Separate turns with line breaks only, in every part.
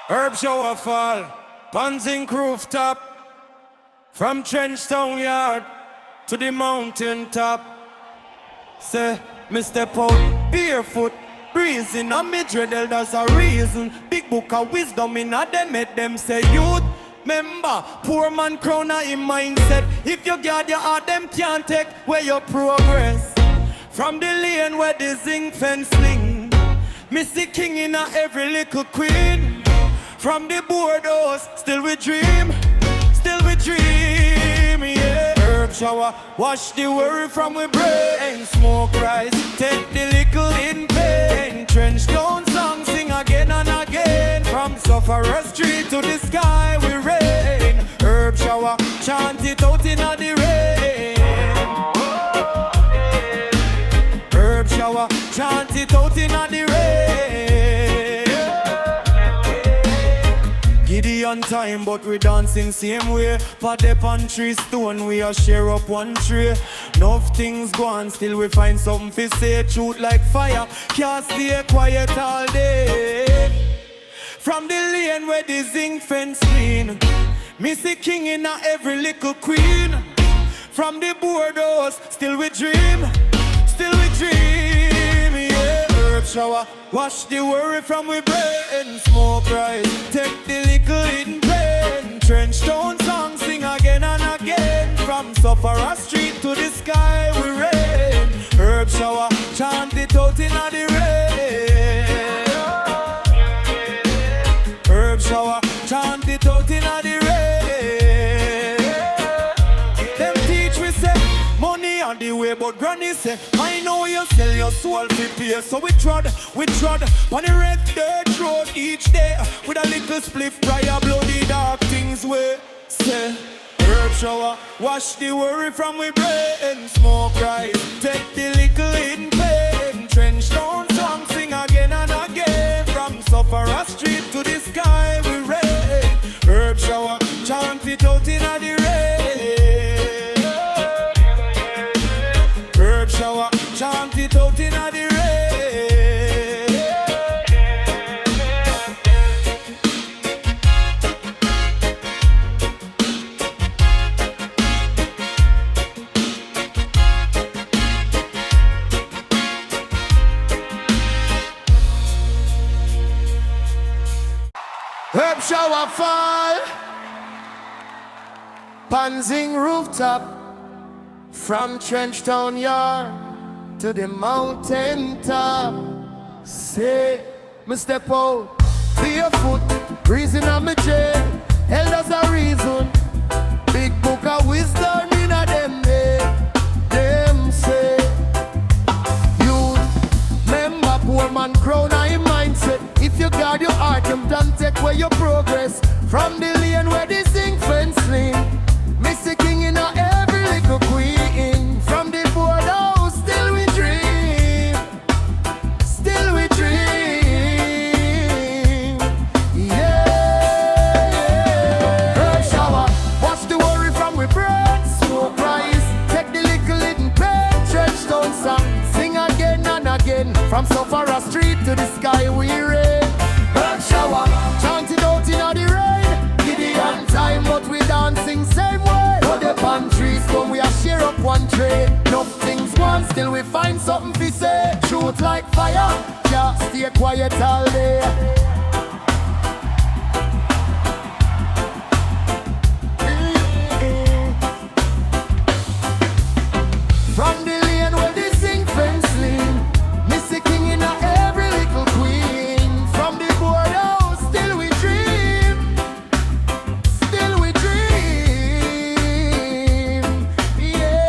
Herb shower fall, Panzing rooftop, from Trenchtown Yard to the mountain top. Say, me step out barefoot, breezing, and me dreadel, that's a reason. Big book of wisdom in a them, make them say youth. Remember, poor man crown a him mindset. If you guard your heart, them can't take where your progress. From the lane where the zinc fence sling, Missy King in a every little queen. From the boardhouse, still we dream, yeah. Herb shower, wash the worry from we brain. Smoke rise, take the little in pain. Trench down song, sing again and again. From Sufferer Street to the sky we rain. Herb shower, chant it out in the rain. Herb shower, chant it out in the rain. Gideon time, but we dancing same way. For the pantry stone, we a share up one tray. Enough things gone, still we find something to say. Truth like fire, can't stay quiet all day. From the lane where the zinc fence clean, Missy King in a every little queen. From the boardhouse, still we dream, yeah. Herb shower, wash the worry from we brain. Smoke rise, take the little hidden pain. Trench down song, sing again and again. From Sufferer Street to the sky we rain. Herb shower, chant it out in the rain. Herb shower, chant it out in the rain. Them teach we say money on the way, but granny say I know you sell your soul for pay. So we trod on the red dirt road each day with a little spliff prior bloody dark things we say. Herb shower, wash the worry from we brain. Smoke rise, take the little hidden pain. Trench down song, sing again and again. From Sufferer Street to the sky we rain. Herb shower, chant it out in the rain. Herb shower, chant it out in the rain. Herb shower fall, Panzing rooftop, from Trenchtown Yard to the mountain top. Say, me step out barefoot, breezing on me chain. Elders a reason, big book of wisdom in a them head. Them say, youth, remember poor man crown a him mindset. If you guard your heart, you don't take away your progress. From the lane where the zinc fence sling, Missy King in a every little queen. From the boardhouse, still we dream, yeah. Herb shower, wash the worry from we brain. Smoke rise, take the little hidden pain. Trench down song, sing again and again. From Sufferer Street to the sky we rain. Herb shower, chant it out in the rain. Gideon time, but we dancing same way. But the palm trees come, we a share up one tray. Enough things gone, still we find something to say. Truth like fire, can't stay quiet all day. From the lane where the zinc fence lean, Missy King in a every little queen. From the boardhouse, still we dream, yeah.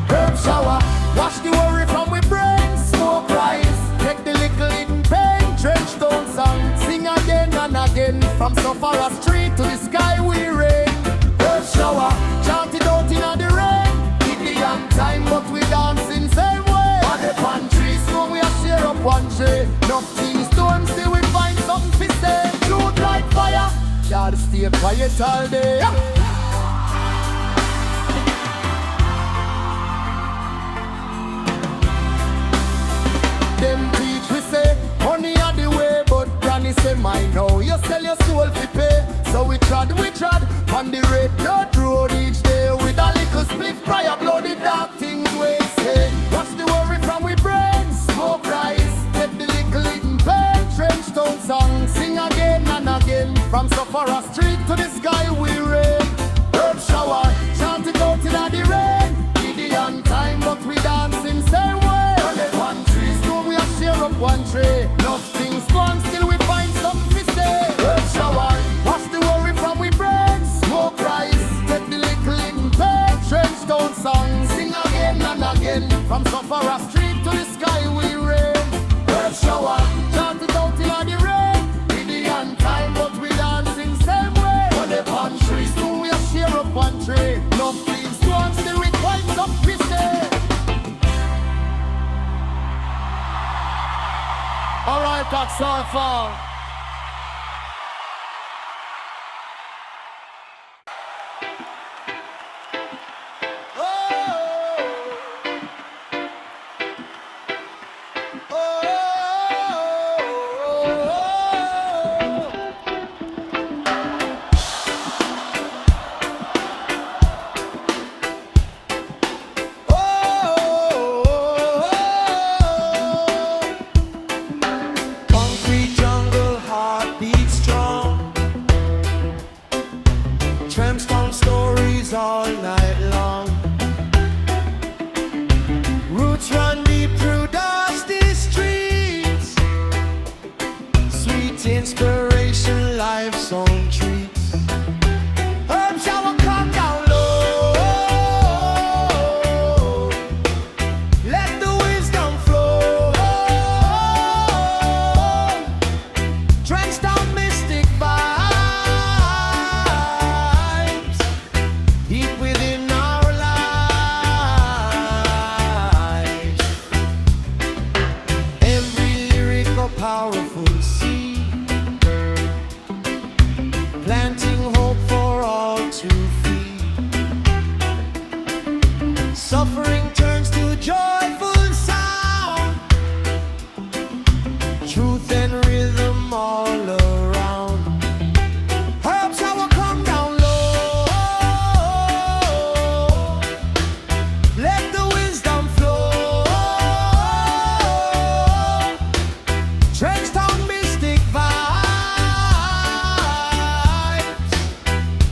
Herb shower, wash the worry from we brain. Smoke rise, take the little hidden pain. Trench down song, sing again and again. From Sufferer Street to the sky we rain. Herb shower, chant it out in the rain. Gideon time, but we dancing same way. On the pantry stone, we a share up one tray. Enough things done, still we find something to say. Truth like fire, gotta stay quiet all day.
From Sufferer Street to the sky we rain. Herb shower, chant it out till the rain. Indian time, but we dancing same way. On the palm trees, too, we a share up one tree. No please, one still with white up we stay. Alright, that's all far.
All night long. Roots run deep through dusty streets. Sweet inspiration, life's own treats. Herb shower come down low. Let the wisdom flow. Drenched out mystic vibes deep within our lives. Every lyric a powerful seed, planting hope for all to feed. Suffering turns to joyful sound, truth and rhythm all around. Herbs shower come down low. Let the wisdom flow. Drenched out mystic vibes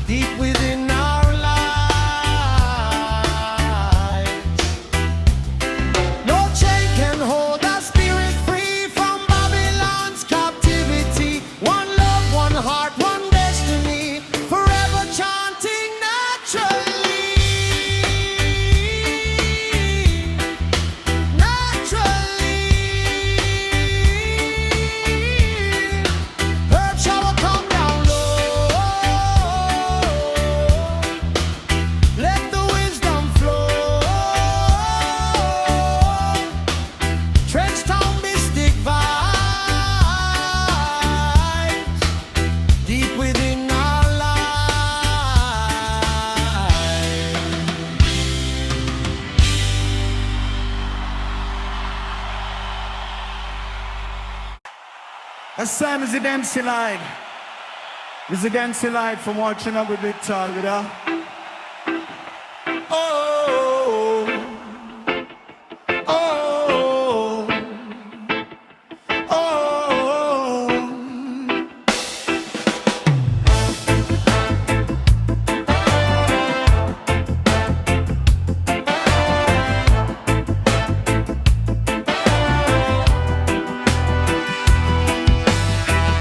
deep within our lives. No chain can hold our spirit free from Babylon's captivity. One love, one heart, one destiny, forever chanting naturally. Naturally. Herb shower come down low. Let the wisdom flow. Drenched out mystic vibes deep within our lives.
As Sam is the dance line. Is the dance line from watching up with Big Tall with her.
Oh, oh, oh, oh.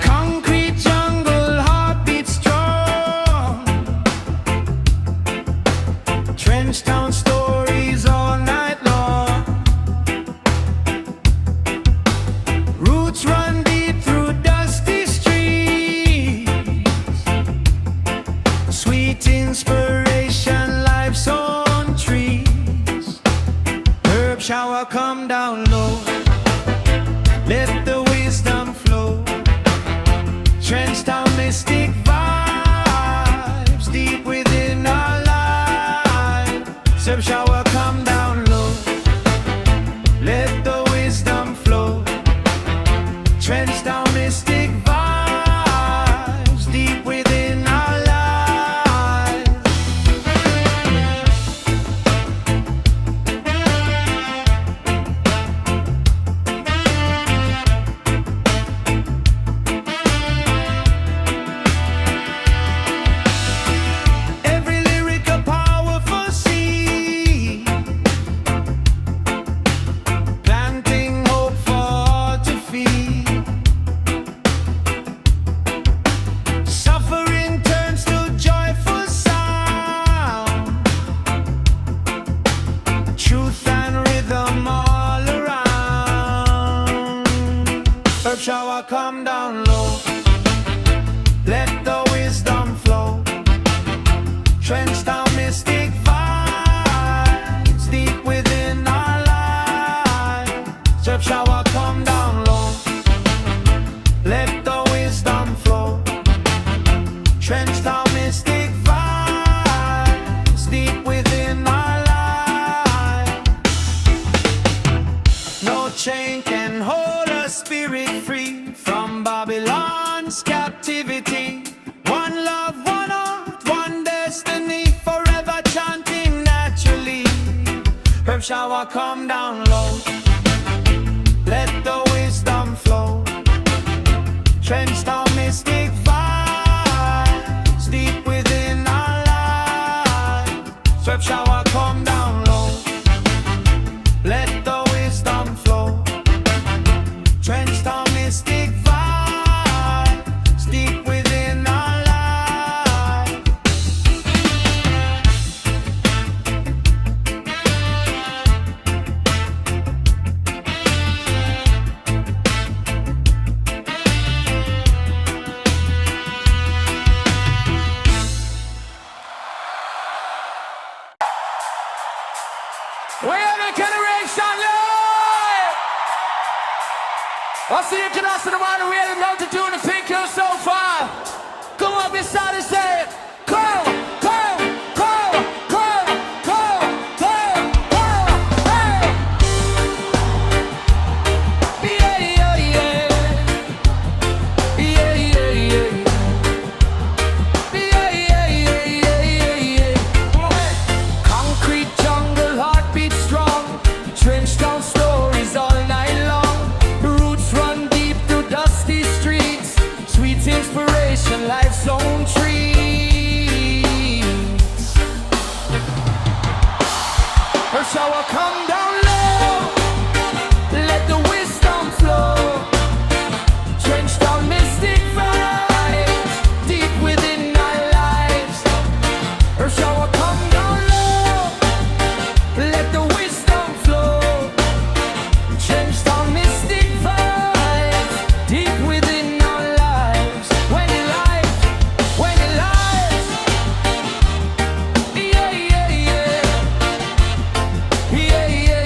Concrete jungle, heartbeat strong. Trench town stories all night long. Roots run deep through dusty streets. Sweet inspiration, life's own trees. Herb shower come down low. Let the wisdom flow. Trenched out mystic vibes deep within our lives. Herb shower come down low. Let the wisdom flow. Trenched out mystic vibes deep within our lives.
shower come down low. Let the wisdom flow. Trench down mystic vibes deep within our lives. Herb shower come down low. Let the wisdom flow. Trench down mystic vibes deep within our lives. No chain can hold a spirit free from Babylon's captivity. One love, one heart, one destiny, forever chanting naturally. Herb shower come down low. Let the wisdom flow. Trench down mystic vibes deep within our lives. Herb shower come down low. Let the wisdom flow. Trench down mystic vibes deep within our lives.
We have a generation live! I see you can ask the one we had a multitude of thinkers so far. Come up inside and say it. Come, come, come, come, come, come, come, hey! Yeah, yeah, yeah. Yeah, yeah, yeah. Yeah, yeah, yeah, yeah, yeah, yeah. Concrete jungle, heartbeat strong. Trench down stories all night long. Roots run deep through dusty streets. Sweet inspiration, life's own trees. Herb shower come down low. Let the wisdom flow. Trench down mystic vibes deep within our lives. Herb shower come down low. Let the wisdom flow. Trench down mystic vibes deep within our lives. When it lies, yeah, yeah, yeah. Yeah, yeah,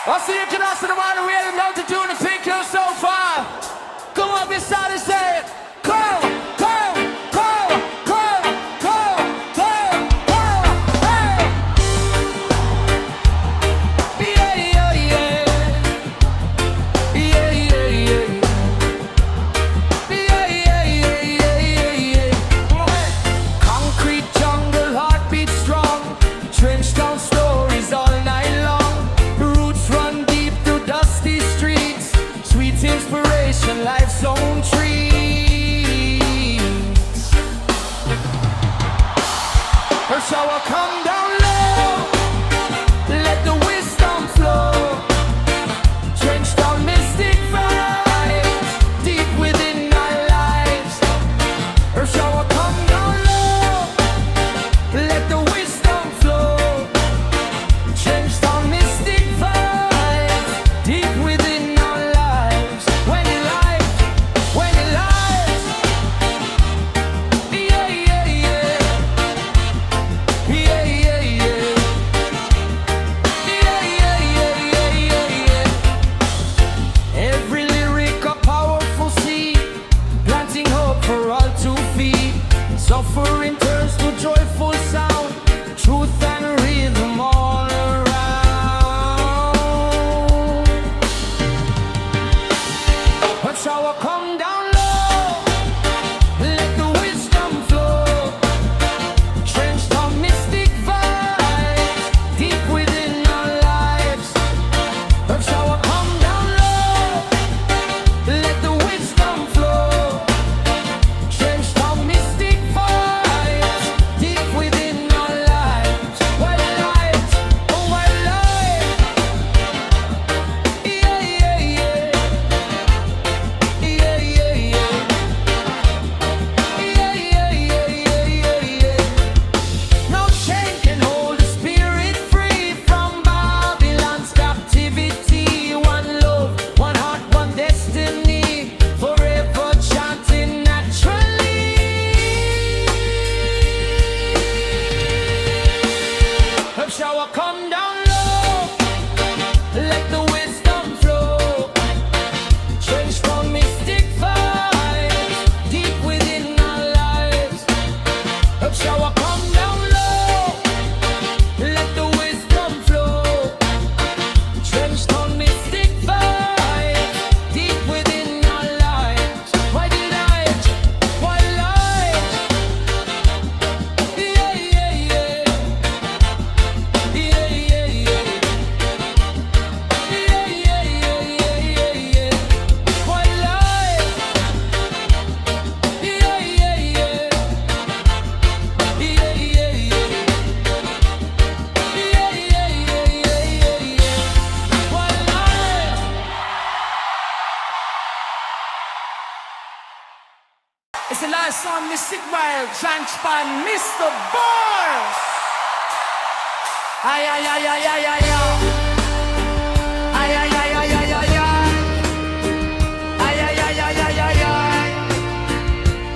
I see you can ask the man who really love to do the pink hill so far. Come on, this side and say it. Come, come, come, come, come, come, come, hey. Yeah, yeah, yeah. Yeah, yeah, yeah. Yeah, yeah, yeah, yeah, yeah, yeah. Concrete jungle, heartbeat strong. Trench down stories all night long. Roots run deep through dusty streets. Sweet inspiration, life's own trees. Her shower come down low. Let the wisdom flow. Drenched on mystic vibes, deep within our lives. Her shower come down low. Let the wisdom flow. Drenched on mystic vibes, deep within our lives. When it lies, yeah, yeah, yeah. Yeah, yeah, yeah. Yeah, yeah, yeah, yeah, yeah, yeah. Every lyric a powerful seed, planting hope for all to feed. Suffering turns to joyful sound, truth and rhythm all around. A shower come down low, let the wisdom flow. Drenched on mystic vibes, deep within our lives. A shower come down low, let the wisdom flow. Drenched on mystic vibes, deep within our lives. White light, oh white light. Yeah, yeah, yeah. Yeah, yeah, yeah. Yeah, yeah, yeah, yeah, yeah, yeah. No chain can hold the spirit free from Babylon's captivity. One love, one heart, one destiny, forever chanting naturally. Her shower come down low, let the wisdom flow. Drenched on mystic vibes, deep within our lives. Her shower come down low, let the wisdom flow. Drenched on mystic vibes, deep within our lives. White light, white light. Yeah, yeah, yeah. Yeah, yeah, yeah. Yeah, yeah, yeah, yeah, yeah, yeah. White light. Yeah, yeah, yeah. Yeah, yeah, yeah. Yeah, yeah, yeah, yeah, yeah, yeah. White light. It's the last song, Mystic Wild, Transpan, Mr. Boy. Ay, ay, ay, ay, ay, ay, ay. Ay, ay, ay, ay, ay, ay, ay. Ay, ay, ay, ay, ay, ay, ay.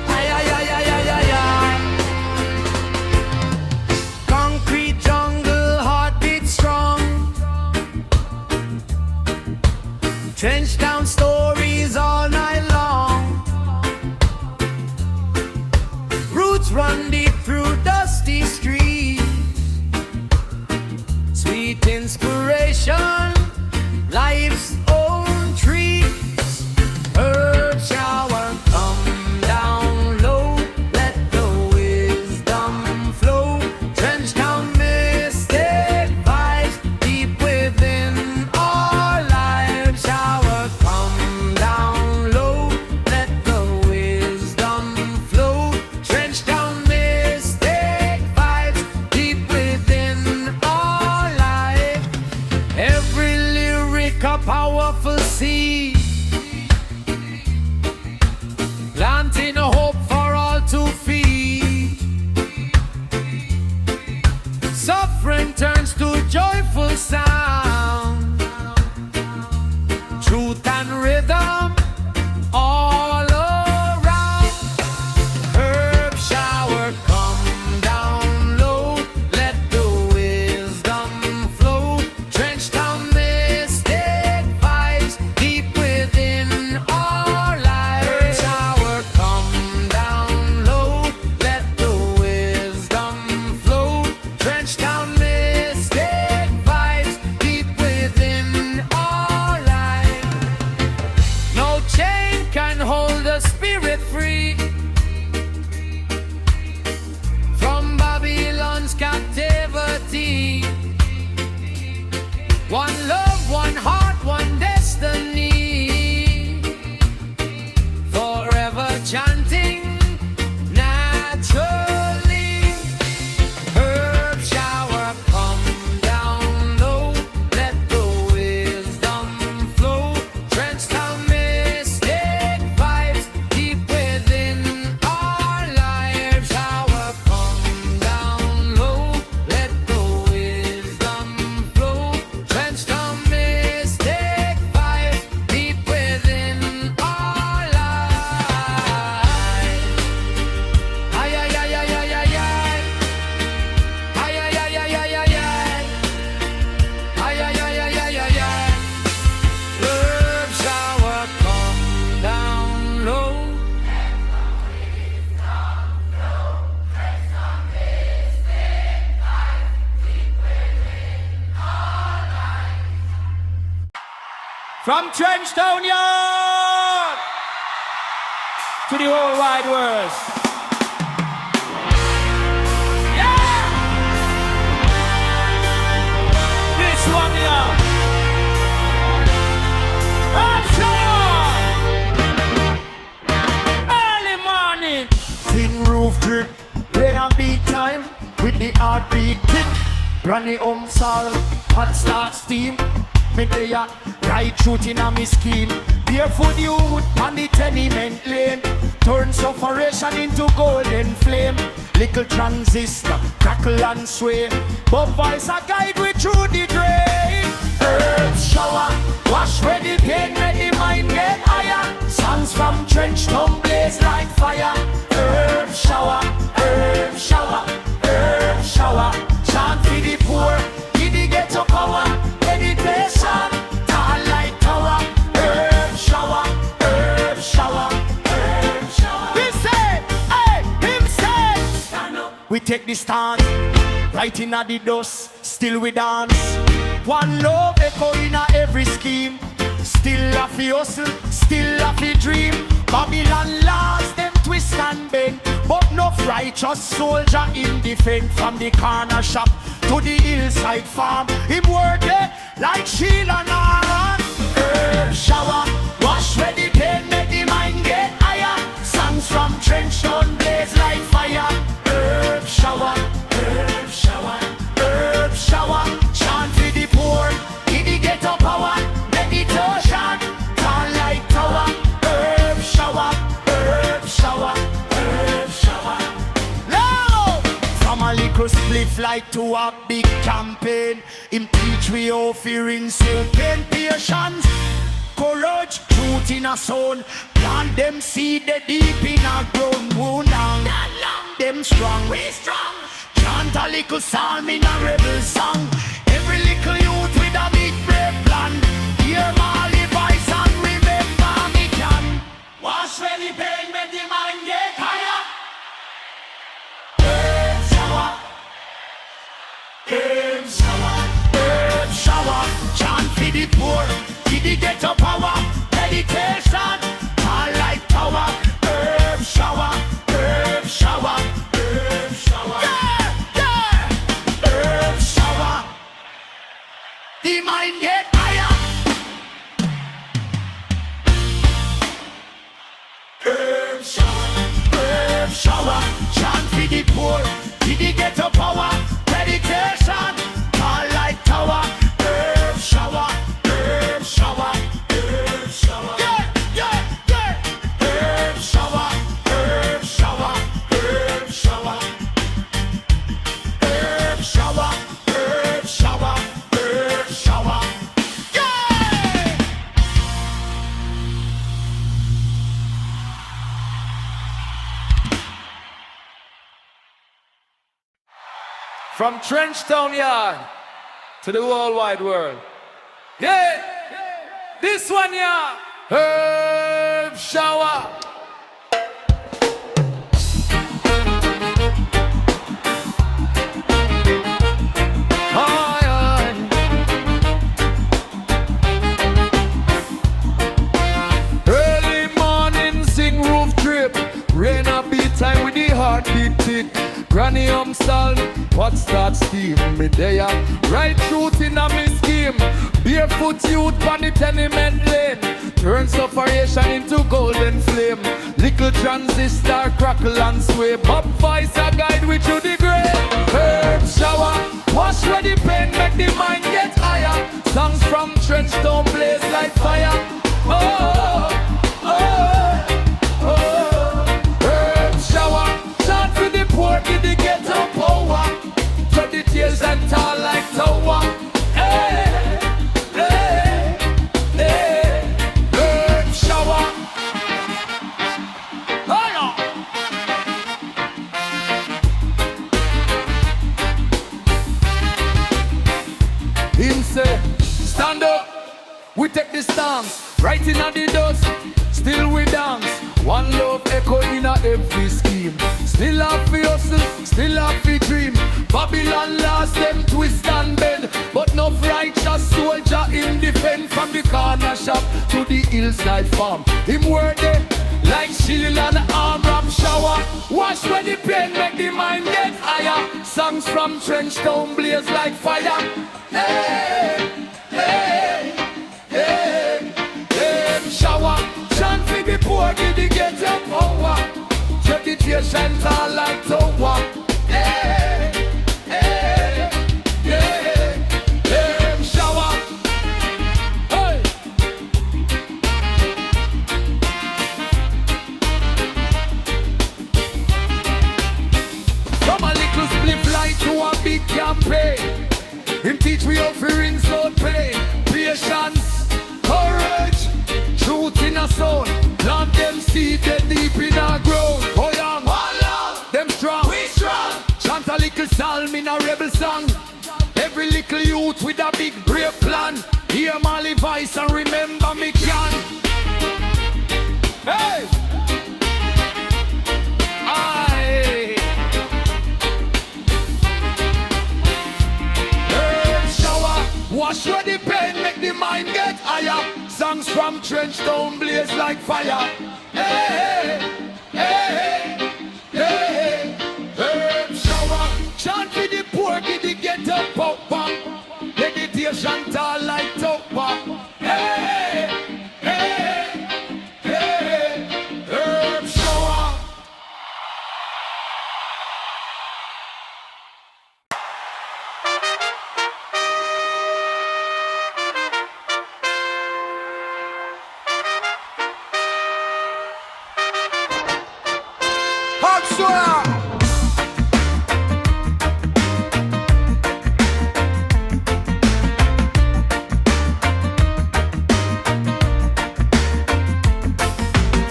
Ay, ay, ay, ay, ay, ay, ay. Concrete jungle, heartbeat strong. Trench down stories all night long. Roots run deep through dusty streets. Sweet inspiration, life's own trees. Herb shower come down low, let the wisdom flow. Trench down mystic vibes, deep within our lives. Shower come down low, let the wisdom flow. Trench down mystic vibes, deep within our life. Every lyric a powerful seed, planting a hope for all to feed. Suffering turns to joyful sound, truth and rhythm all around. Herb shower come down low, let the wisdom flow. Drenched on this
From Trenchtown Yard to the whole wide world. Yeah! This one here. Early morning.
Thin roof drip, play and beat time with the heartbeat kick. Granny salt, hot start steam. Me there, right shooting on me scheme. Barefoot youth on the tenement lane. Turn sufferation into golden flame. Little transistor, crackle and sway. But voice a guide we through the drain. Herbs shower, wash where the pain, make the mind get higher. Songs from Trenchtown blaze like fire. Herbs shower, herbs shower, herbs shower. Chant for the poor, give the ghetto power. Meditation, tall like tower. Herbs shower, herbs shower, herbs shower. He said, hey, him said, stand up. We take the stand, right in the dust, still we dance. One love echo in every scheme. Still a fi hustle, still a fi dream. Babylon laws, them twist and bend. But no righteous soldier in defense. From the corner shop to the hillside farm. Him work it like shield and armor. Herb shower, wash where the pain, make the mind get higher. Songs from Trenchtown blaze like fire. Herb shower, herb shower, herb shower. Chant for the poor, give the ghetto power. Meditation, tall like tower. Herb shower, herb shower, herb shower. Now, from a little spliff like to a big campaign. Impeach we all fearing silken patience. Courage, truth in a soul. Plant them seed the deep in a ground wound. Them strong, we strong. Chant a little psalm in a rebel song. Every little youth with a big brave plan. Hear my voice and remember me can. Wash where the pain, make the mind get higher. Herb shower, herb shower, herb shower. Chant for the poor, give the ghetto power. Meditation, all like tower. Herb shower, herb shower, herb shower. Yeah, yeah. Herb shower, the mind get higher. Herb shower, chant for the poor, give the ghetto power. Meditation, all like tower. Herb shower, herb shower, herb shower. Yeah, yeah, yeah. Herb shower, herb shower, herb shower. Herb shower, herb shower, herb shower. Yeah!
From Trenchtown Yard to the whole wide world. Yeah, this one yeah. Herb shower. Aye, aye. Early morning sing roof drip. Rain a beat time with the heartbeat tick. Granny salt, what start steam? Me there, right truth in a me scheme. Barefoot youth on the tenement lane. Turn sufferation into golden flame. Little transistor crackle and sway. Bob voice a guide we through the grave. Herb shower, wash where the pain, make the mind get higher. Songs from Trenchtown blaze like fire. Oh, oh, oh. Herb shower, chant for the poor, give the ghetto power. Turn the tears and tall like tower. Hey, hey, hey. Herb shower. Hold on. Him say, stand up, we take the stance. Right in the dust, still we dance. One love echo in every scheme. Still have fi hustle, still have fi dream. Babylon lost them twist and bend. But no righteous soldier in defense. From the corner shop
the hillside farm. Him word there like shield and arm wrap shower. Wash when the pain make the mind get higher. Songs from trench town blaze like fire. Hey, hey, hey, hey, shower. Chant for the poor, give the get up power. Meditation tall like tower. Hey, hey, hey, hey, shower. Hey. From a little split light to a big campaign. Him teach me how to rinse out pain. Patience, courage, truth in a soul. Plant them seed that deep in our ground. Oh young, them strong, we strong. Chant a little psalm in a rebel song. Every little youth with a big brave plan. Hear my voice and remember me can. Hey! Aye! Shower, wash away the pain, make the mind get higher. Songs from trench town blaze like fire. Hey, hey, hey, hey, hey, shower. Chant for the poor, give the get up power. Meditation tall like tower. Hey, hey, hey, herb shower.
HERBSHOWER.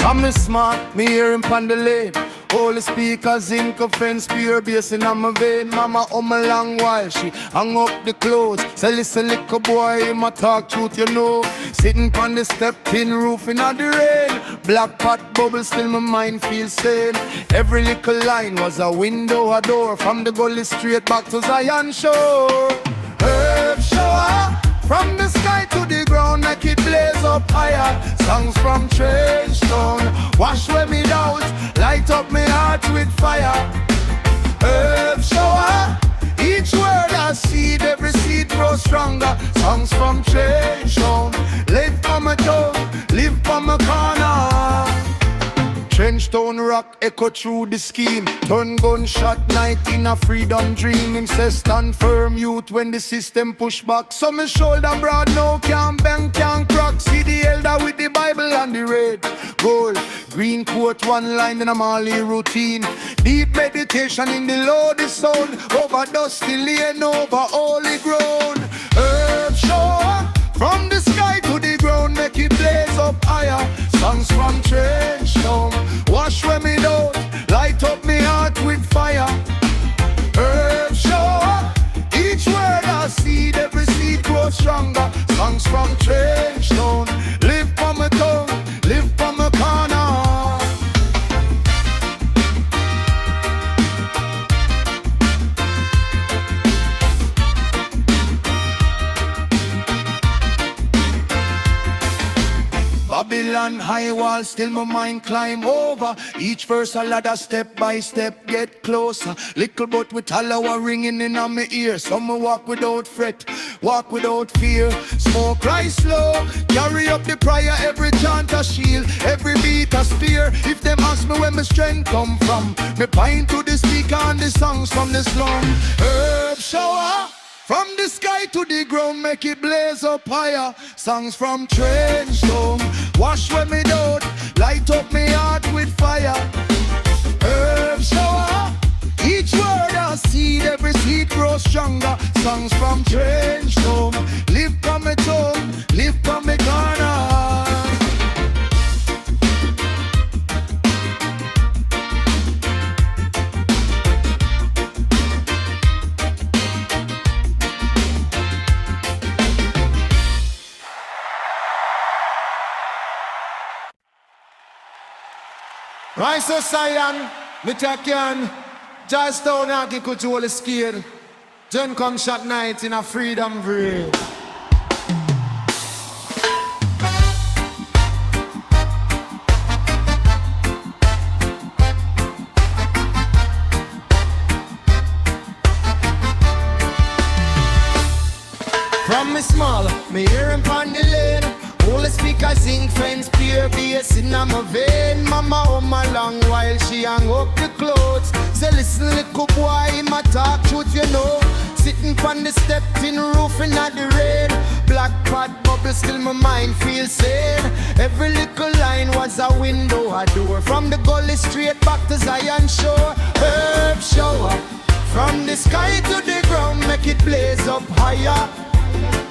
I'm a smart, me hear him on the lane. All the speakers in fence, pure bass in my vein. Mama home a long while, she hung up the clothes. Say listen little boy, him a talk truth you know. Sitting on the step tin roof in the rain. Black pot bubble, still my mind feels sane. Every little line was a window, a door. From the gully straight back to Zion Shore. Herb shower. From the sky to the ground, make it blaze up higher. Songs from trench town, wash away me doubt, light up me heart with fire. Herb shower, each word a seed, every seed grows stronger. Songs from trench town, live for my tongue, live for my corner. Trench town rock echo through the scheme. Turn gunshot night in a freedom dream. Him say stand firm youth when the system push back. So me shoulder broad now can't bang, can't crack. See the elder with the Bible and the red, gold, green coat, one line in a Mali routine. Deep meditation in the Lord's sound. Over dusty lane, over holy ground. Herb shower, from the sky to the ground, make it blaze up higher. Songs from trench town, wash away me doubt, light up me heart with fire. Herb shower, each word a seed, every seed grows stronger. Songs from trench town, live for my tongue, live for my corner. Babylon high wall, still my mind climb over. Each verse a ladder, step by step, get closer. Little but with hollow ringing in on my ear. Some walk without fret, walk without fear. Smoke rise slow, carry up the prayer. Every chant a shield, every beat a spear. If them ask me where my strength come from, me point to the speaker and the songs from the slum. Herb shower, from the sky to the ground, make it blaze up higher. Songs from trench town, wash away me doubt, light up me heart with fire. Herb shower, each word a seed, every seed grows stronger. Songs from trench town, live from my tongue, live from my corner. Rise of Zion, me take on Just down and get control the scale. Then come shot night in a freedom parade.
From me small, me hear him on the lane. All the speakers sing fence, pure bass in my vein. Mama home a long while she hang up the clothes. Say listen little boy, him a talk truth you know. Sitting on the step in roof in the rain. Black pot bubble still my mind feels sane. Every little line was a window, a door. From the gully straight back to Zion shore. Herb shower, from the sky to the ground, make it blaze up higher.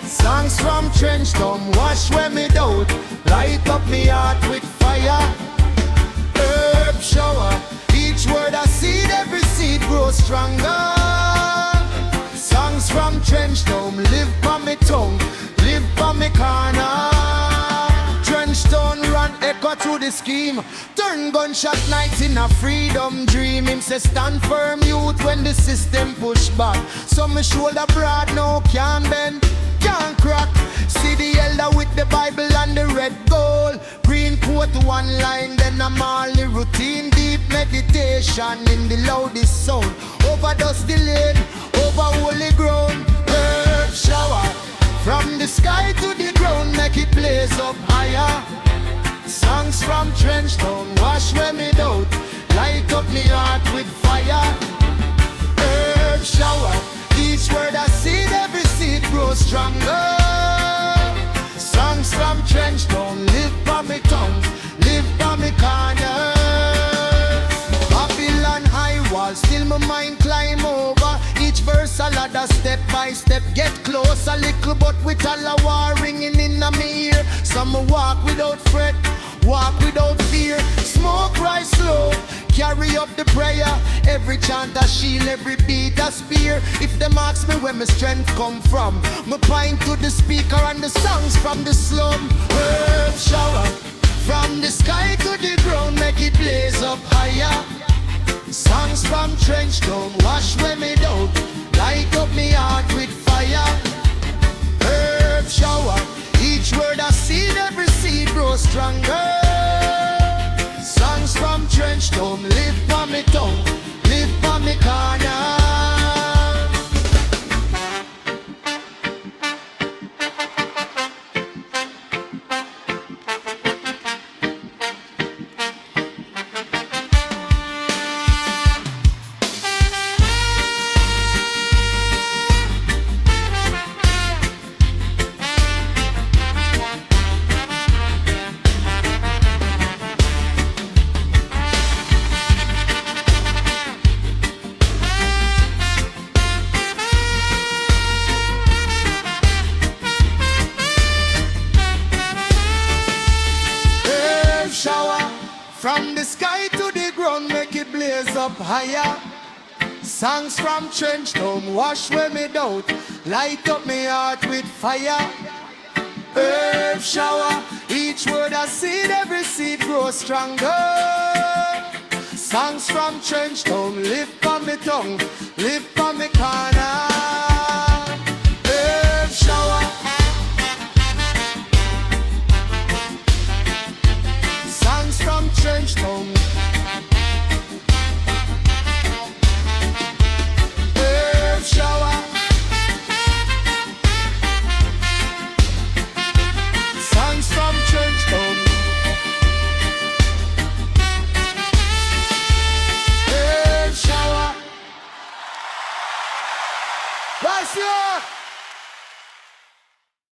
Songs from trench town, wash away me doubt. Light up me heart with fire. Herb shower, each word I seed, every seed grows stronger. Songs from trench town, live on me tongue, live on me corner. Trench town run echo through the scheme. Turn gunshot nights in a freedom dream. Him say stand firm youth when the system push back. So me shoulder broad now can't bend, can't crack. See the elder with the Bible and the red gold. Green coat one line, then I'm all the routine. Deep meditation in the loudest sound. Over dusty lane, over holy ground. Herb shower, from the sky to the ground, make it blaze up higher. Songs from trench town, wash away me doubt. Light up me heart with fire. Herb shower, each word I seed, every seed grows stronger. Songs from trench town, live on me tongue, live on me corner. Babylon high wall, still my mind climb over. Each verse a ladder, step by step, get close a little, but with all a war ringing in my ear. Some walk without fret, walk without fear. Smoke rise slow, carry up the prayer. Every chant a shield, every beat a spear. If them ask me where my strength come from, me point to the speaker and the songs from the slum. Herb shower, from the sky to the ground, make it blaze up higher. Songs from trench town, wash away me doubt. Light up me heart with fire. Herb shower, each word I seed, every seed grows stronger. Songs from trench town, live on me tongue, live on me corner. From the sky to the ground, make it blaze up higher. Songs from trench town, wash away me doubt. Light up me heart with fire. Herb shower, each word I seed, every seed grows stronger. Songs from trench town, live on me tongue, live on me corner.